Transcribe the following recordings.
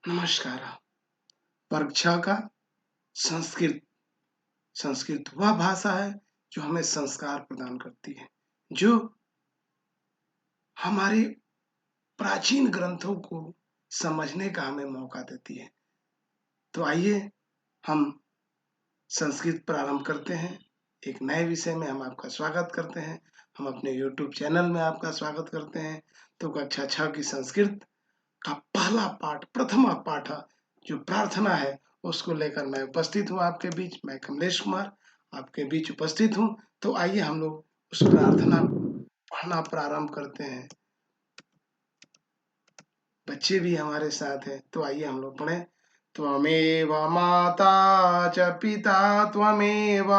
नमस्कार। वर्ग 6 का संस्कृत। संस्कृत वह भाषा है जो हमें संस्कार प्रदान करती है, जो हमारे प्राचीन ग्रंथों को समझने का हमें मौका देती है। तो आइए हम संस्कृत प्रारंभ करते हैं। एक नए विषय में हम आपका स्वागत करते हैं। हम अपने यूट्यूब चैनल में आपका स्वागत करते हैं। तो कक्षा 6 की संस्कृत का पहला पाठ, प्रथमा पाठ जो प्रार्थना है, उसको लेकर मैं उपस्थित हूँ आपके बीच। मैं कमलेश कुमार आपके बीच उपस्थित हूँ। तो आइए हम लोग उस प्रार्थना पढ़ना प्रारंभ करते हैं। बच्चे भी हमारे साथ हैं, तो आइए हम लोग पढ़ें। त्वमेव माता च पिता त्वमेव,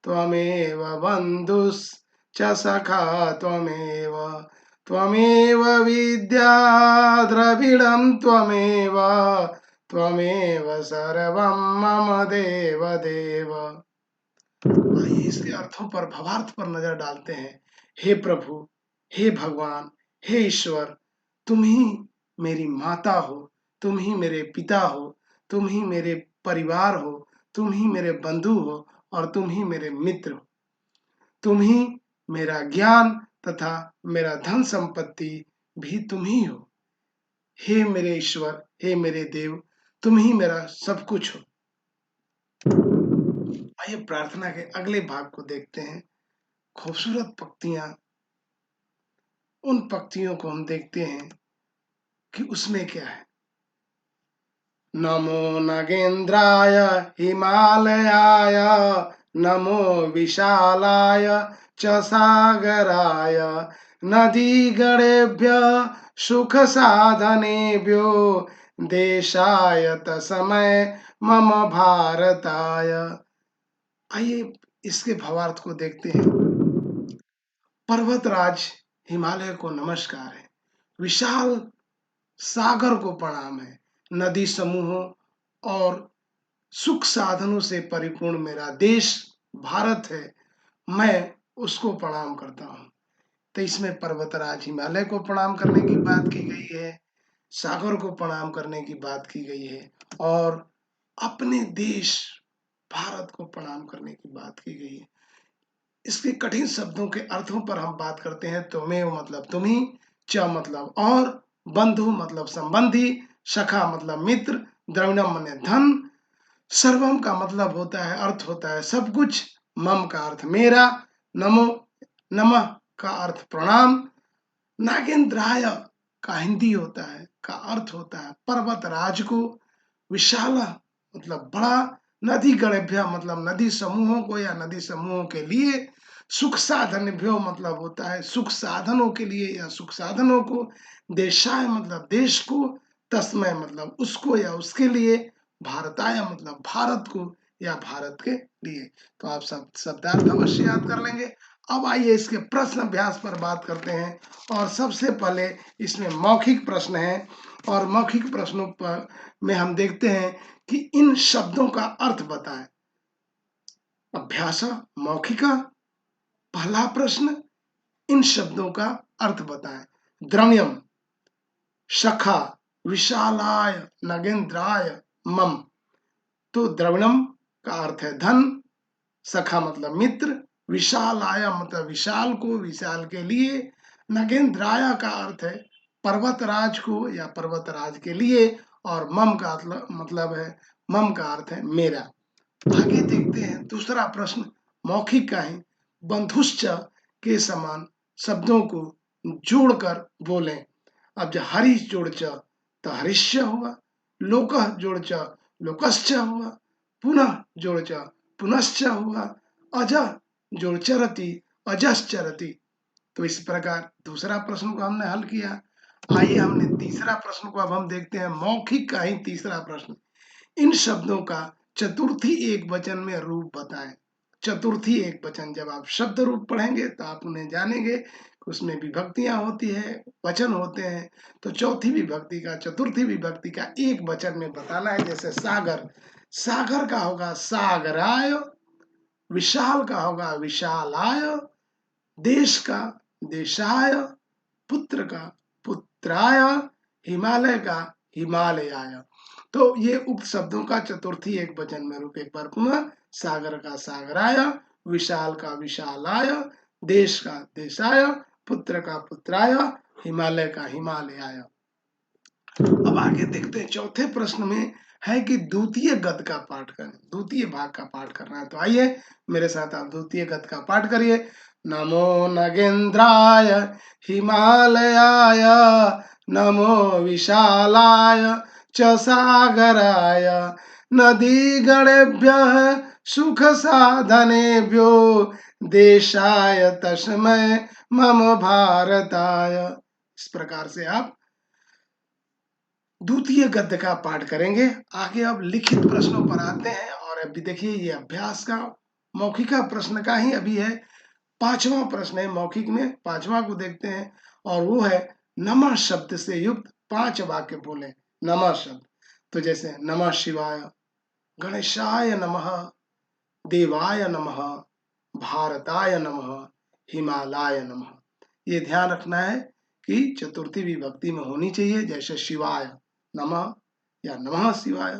त्वमेव बन्धुश्च सखा त्वमेव, त्वमेव विद्या द्रविणं त्वमेव, त्वमेव सर्वं मम देव देव। आइए इसके अर्थों पर, भावार्थ पर नजर डालते हैं। हे प्रभु, हे भगवान, हे ईश्वर, तुम ही मेरी माता हो, तुम ही मेरे पिता हो, तुम ही मेरे परिवार हो, तुम ही मेरे बंधु हो और तुम ही मेरे मित्र हो। तुम ही मेरा ज्ञान तथा मेरा धन संपत्ति भी तुम ही हो। हे मेरे ईश्वर, हे मेरे देव, तुम ही मेरा सब कुछ हो। आइए प्रार्थना के अगले भाग को देखते हैं। खूबसूरत पंक्तियां, उन पंक्तियों को हम देखते हैं कि उसमें क्या है। नमो नगेंद्राय हिमालयाय, नमो विशालाय च सागराय, नदीगणेभ्य सुख साधनेभ्यो, देशाय तस्मै मम भारताय। आइए इसके भावार्थ को देखते हैं। पर्वतराज हिमालय को नमस्कार है, विशाल सागर को प्रणाम है, नदी समूहों और सुख साधनों से परिपूर्ण मेरा देश भारत है, मैं उसको प्रणाम करता हूँ। तो इसमें पर्वतराज हिमालय को प्रणाम करने की बात की गई है, सागर को प्रणाम करने की बात की गई है और अपने देश भारत को प्रणाम करने की बात की गई है। इसके कठिन शब्दों के अर्थों पर हम बात करते हैं। त्वमेव मतलब तुम ही, च मतलब और, बंधु मतलब संबंधी, सखा मतलब मित्र, द्रविणम माने धन, सर्वम का मतलब होता है, अर्थ होता है सब कुछ, मम का अर्थ मेरा, नमो नमः का अर्थ प्रणाम, नागेंद्राय का हिंदी होता है, का अर्थ होता है पर्वत राज को, विशाला मतलब बड़ा, नदी गणेभ्य मतलब नदी समूहों को या नदी समूहों के लिए, सुख साधनेभ्यो मतलब होता है सुख साधनों के लिए या सुख साधनों को, देशाय मतलब देश को, तस्मय मतलब उसको या उसके लिए, भारताय मतलब भारत को या भारत के लिए। तो आप सब शब्दार्थ अवश्य याद कर लेंगे। अब आइए इसके प्रश्न अभ्यास पर बात करते हैं। और सबसे पहले इसमें मौखिक प्रश्न है और मौखिक प्रश्नों पर में हम देखते हैं कि इन शब्दों का अर्थ बताएं। अभ्यास मौखिका, पहला प्रश्न, इन शब्दों का अर्थ बताएं। द्रव्यम, सखा, विशालाय, नगेंद्राय, मम। तो द्रविणम का अर्थ है धन, सखा मतलब मित्र, विशालाय मतलब विशाल को, विशाल के लिए, नगेंद्राय का अर्थ है पर्वतराज को या पर्वतराज के लिए, और मम का मतलब है, मम का अर्थ है मेरा। आगे देखते हैं दूसरा प्रश्न, मौखिक का है। बंधुश्च के समान शब्दों को जोड़कर बोलें। अब जब हरि जोड़ च तो हरिश्च हुआ, लोक जोड़ च लोकश्च हुआ, पुनः जोड़ च पुनश्च हुआ, अज जोड़ चरति अजश्चरति। तो इस प्रकार दूसरा प्रश्न को हमने हल किया। आइए हमने तीसरा प्रश्न को अब हम देखते हैं। मौखिक का ही तीसरा प्रश्न, इन शब्दों का चतुर्थी एक वचन में रूप बताएं। चतुर्थी एक वचन, जब आप शब्द रूप पढ़ेंगे तो आप उन्हें जानेंगे, उसमें विभक्तियां होती है, वचन होते हैं। तो चौथी विभक्ति का, चतुर्थी विभक्ति का एक वचन में बताना है। जैसे सागर, सागर का होगा सागराय, विशाल का होगा विशालाय, देश का देशाय, पुत्र का पुत्राय, हिमालय का हिमालयाय। तो ये उक्त शब्दों का चतुर्थी एक वचन में रूप एक बार पुनः, सागर का सागराय, विशाल का विशालाय, देश का देशाय, पुत्र का पुत्राय, हिमालय का हिमालयाय। अब आगे देखते हैं चौथे प्रश्न में है कि द्वितीय गद का पाठ करें, द्वितीय भाग का पाठ करना है। तो आइए मेरे साथ आप द्वितीय गद का पाठ करिए। नमो नगेंद्राय हिमालयाय, नमो विशालाय च सागराय, नदीगणेभ्यः सुख साधनेभ्यो, देशाय तस्मै मम भारताय। इस प्रकार से आप द्वितीय गद्य का पाठ करेंगे। आगे अब लिखित प्रश्नों पर आते हैं, और अभी देखिए ये अभ्यास का मौखिक प्रश्न का ही अभी है, 5वां प्रश्न है मौखिक में, 5वां को देखते हैं। और वो है नमः शब्द से युक्त 5 वाक्य बोले। नमः शब्द तो जैसे नमः शिवाय, गणेशाय नमः, देवाय नमः, भारताय नमः, हिमालयाय नमः। ये ध्यान रखना है कि चतुर्थी विभक्ति में होनी चाहिए, जैसे शिवाय नमः या नमः शिवाय,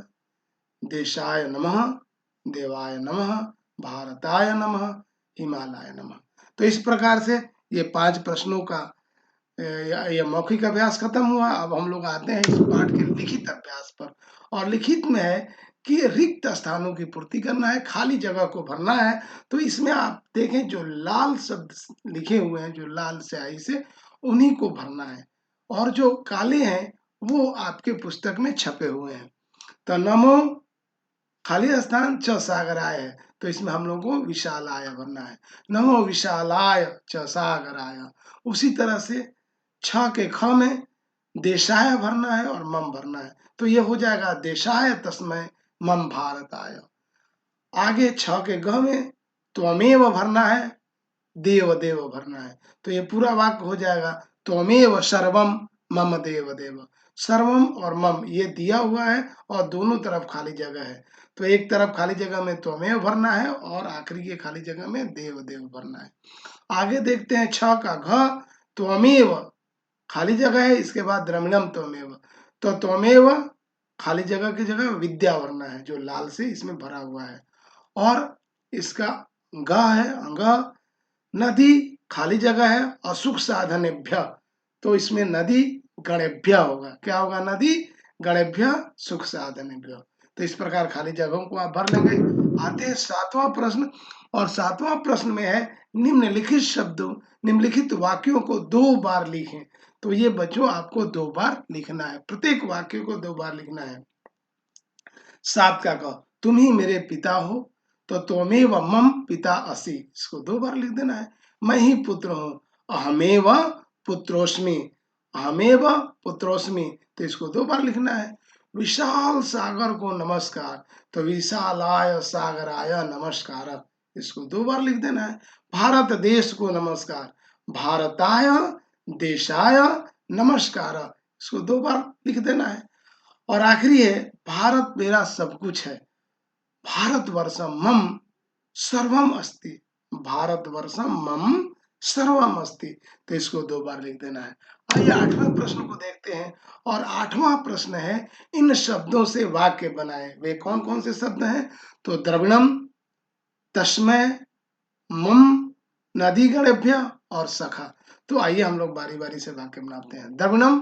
देशाय नमः, देवाय नमः, भारताय नमः, हिमालयाय नमः। तो इस प्रकार से ये 5 प्रश्नों का यह मौखिक अभ्यास खत्म हुआ। अब हम लोग आते हैं इस पाठ के लिखित अभ्यास पर। और लिखित में है कि रिक्त स्थानों की पूर्ति करना है, खाली जगह को भरना है। तो इसमें आप देखें जो लाल शब्द लिखे हुए हैं, जो लाल स्याही से, उन्हीं को भरना है, और जो काले हैं वो आपके पुस्तक में छपे हुए हैं। तो नमो खाली स्थान च सागराय है, तो इसमें हम लोग को विशालाय भरना है। नमो विशालाय च सागराय। उसी तरह से छ के ख में देशाय भरना है और मम भरना है, तो ये हो जाएगा देशाय तस्मै मम भारताय। आगे छ के ग में त्वमेव भरना है, देव देव भरना है, तो ये पूरा वाक्य हो जाएगा त्वमेव सर्वम मम देव देव। सर्वम और मम ये दिया हुआ है और दोनों तरफ खाली जगह है, तो एक तरफ खाली जगह में त्वमेव भरना है और आखिरी के खाली जगह में देव देव भरना है। आगे देखते हैं छ का घ, त्वमेव खाली जगह है, इसके बाद द्रविणम त्वमेव, तो त्वमेव खाली जगह की जगह विद्या भरना है, जो लाल से इसमें भरा हुआ है। और इसका ग है अंग, नदी खाली जगह है, असुख साधनेभ्य, तो इसमें नदी गणेभ्य होगा। क्या होगा? नदी गणेभ्य सुख साधनेभ्य। तो इस प्रकार खाली जगहों को आप भर लेंगे। आते हैं 7वां प्रश्न, और 7वां प्रश्न में है निम्नलिखित शब्दों, निम्नलिखित वाक्यों को 2 बार लिखें। तो ये बच्चों आपको 2 बार लिखना है, प्रत्येक वाक्य को 2 बार लिखना है। 7 का क, तुम ही मेरे पिता हो, तो त्वमेव मम पिता असि, इसको 2 बार लिख देना है। मैं ही पुत्र हूँ, अहमेव पुत्रोस्मि, अहमेव पुत्रोस्मि, तो इसको 2 बार लिखना है। विशाल सागर को नमस्कार, तो विशालाय सागराय नमस्कार, इसको 2 बार लिख देना है। भारत देश को नमस्कार, भारताय देशाय नमस्कार, इसको 2 बार लिख देना है। और आखिरी है भारत मेरा सब कुछ है, भारतवर्षम मम सर्वम अस्ति, भारतवर्षम मम सर्वम अस्ति, तो इसको 2 बार लिख देना है। आइए 8वें प्रश्न को देखते हैं, और 8वां प्रश्न है इन शब्दों से वाक्य बनाए। वे कौन कौन से शब्द हैं? तो द्रविणम, तस्मै, मम, नदीगणेभ्य और सखा। तो आइए हम लोग बारी बारी से वाक्य बनाते हैं। द्रविणम,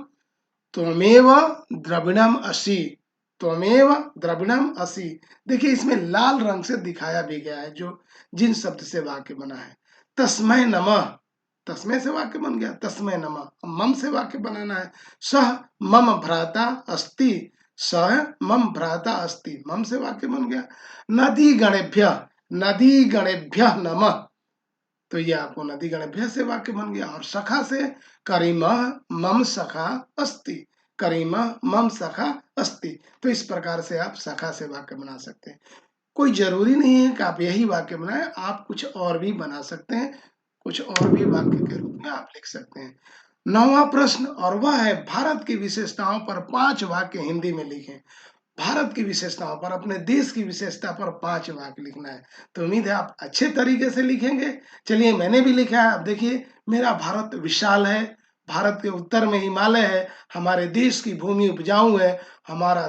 त्वमेव द्रविणम असि, त्वमेव द्रविणम असि। देखिए इसमें लाल रंग से दिखाया भी गया है जो जिन शब्द से वाक्य बना है। तस्मै नमः, तस्मै से वाक्य बन गया, तस्मै नमः। मम से वाक्य बनाना है, सह मम भ्राता अस्ति, सह मम भ्राता अस्ति, मम से वाक्य बन गया। नदी गणेभ्य, नदी गणेभ्य नमः, तो ये आपको नदी गणेभ्य से वाक्य बन गया। और सखा से करीमः मम सखा अस्ति, करीमः मम सखा अस्ति, तो इस प्रकार से आप सखा से वाक्य बना सकते हैं। कोई जरूरी नहीं है कि आप यही वाक्य बनाएं, आप कुछ और भी बना सकते हैं, कुछ और भी वाक्य के रूप में आप लिख सकते हैं। 9वां प्रश्न, और वह है भारत की विशेषताओं पर 5 वाक्य हिंदी में लिखें। भारत की विशेषताओं पर, अपने देश की विशेषता पर 5 वाक्य लिखना है। तो उम्मीद है आप अच्छे तरीके से लिखेंगे। चलिए मैंने भी लिखा है। अब देखिए, मेरा भारत विशाल है, भारत के उत्तर में हिमालय है, हमारे देश की भूमि उपजाऊ है, हमारे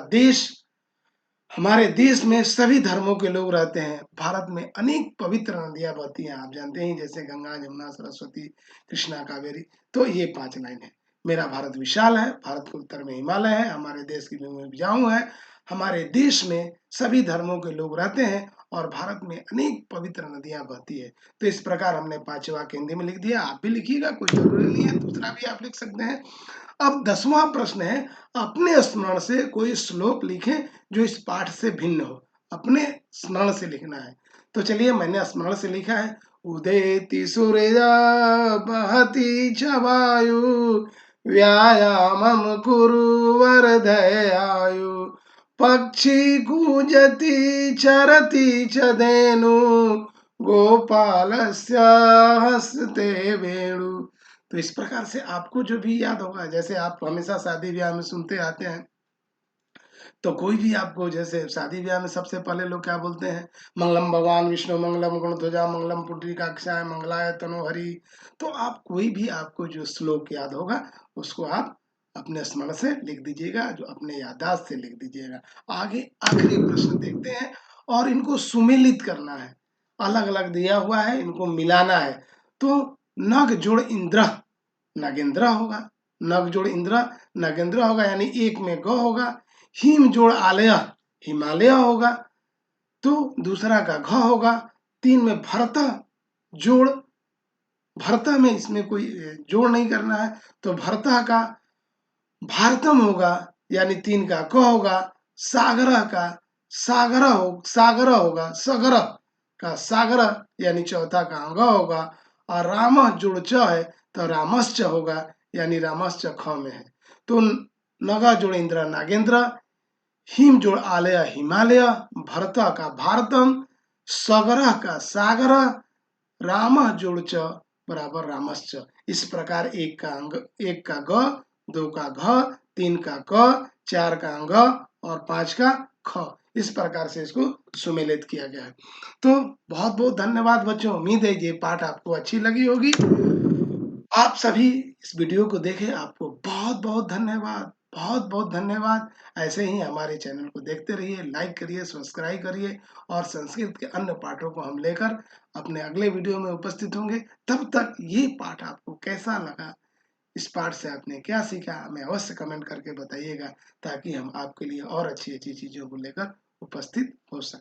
देश में सभी धर्मों के लोग रहते हैं। भारत में अनेक पवित्र नदियाँ बहती हैं, आप जानते ही, जैसे गंगा, जमुना, सरस्वती, कृष्णा, कावेरी। तो ये 5 लाइन है। मेरा भारत विशाल है, भारत के उत्तर में हिमालय है, हमारे देश की भूमि उपजाऊ है, हमारे देश में सभी धर्मों के लोग रहते हैं और भारत में अनेक पवित्र नदियाँ बहती है। तो इस प्रकार हमने 5 वाक्य हिंदी में लिख दिया, आप भी लिखिएगा, कोई ज़रूरी नहीं है, दूसरा भी आप लिख सकते हैं। अब 10वां प्रश्न है, अपने स्मरण से कोई श्लोक लिखें जो इस पाठ से भिन्न हो। अपने स्मरण से लिखना है। तो चलिए, मैंने स्मरण से लिखा है, उदेति सूर्य बहति च वायु व्यायामं कुरु वर्धय आयु पक्षी कूजति चरति च धेनु गोपालस्य हस्ते वेणु। तो इस प्रकार से आपको जो भी याद होगा, जैसे आप हमेशा शादी ब्याह में सुनते आते हैं, तो कोई भी आपको, जैसे शादी ब्याह में सबसे पहले लोग क्या बोलते हैं, मंगलम भगवान विष्णु मंगलम गणध्वजा मंगलम पुंडरीकाक्षाय मंगलाय तनोहरि। तो आप कोई भी आपको जो श्लोक याद होगा उसको आप अपने स्मरण से लिख दीजिएगा, जो अपने याददाश्त से लिख दीजिएगा। आगे आखिरी प्रश्न देखते हैं, और इनको सुमेलित करना है। अलग अलग दिया हुआ है, इनको मिलाना है। तो नग जोड़ इंद्र नागेंद्र होगा, नग जोड़ इंद्र नागेंद्र होगा, यानी एक में ग होगा। हिम जोड़ आलय हिमालय होगा, तो दूसरा का घ होगा। 3 में भरत जोड़, भरत में इसमें कोई जोड़ नहीं करना है, तो भरत का भारतम होगा, यानी 3 का क होगा। सागर का सागर होगा, सगर का सागर, यानी चौथा का अंग होगा। और राम जोड़ च है, तो रामश्च होगा, यानी रामश्च ख में है। तो नगा जोड़ इंद्र नागेंद्र, हिम जोड़ आलय हिमालय, भरत का भारतम, सगर का सागर, राम जोड़ च बराबर रामश्च। इस प्रकार एक का अंग, एक का ग, 2 का घ, 3 का क, 4 का अंग और 5 का ख। इस प्रकार से इसको सुमेलित किया गया है। तो बहुत बहुत धन्यवाद बच्चों, उम्मीद है ये पाठ आपको अच्छी लगी होगी। आप सभी इस वीडियो को देखें, आपको बहुत बहुत धन्यवाद, बहुत बहुत धन्यवाद। ऐसे ही हमारे चैनल को देखते रहिए, लाइक करिए, सब्सक्राइब करिए, और संस्कृत के अन्य पाठों को हम लेकर अपने अगले वीडियो में उपस्थित होंगे। तब तक ये पाठ आपको कैसा लगा, इस पाठ से आपने क्या सीखा, हमें अवश्य कमेंट करके बताइएगा, ताकि हम आपके लिए और अच्छी अच्छी चीज़ों को लेकर उपस्थित हो सकें।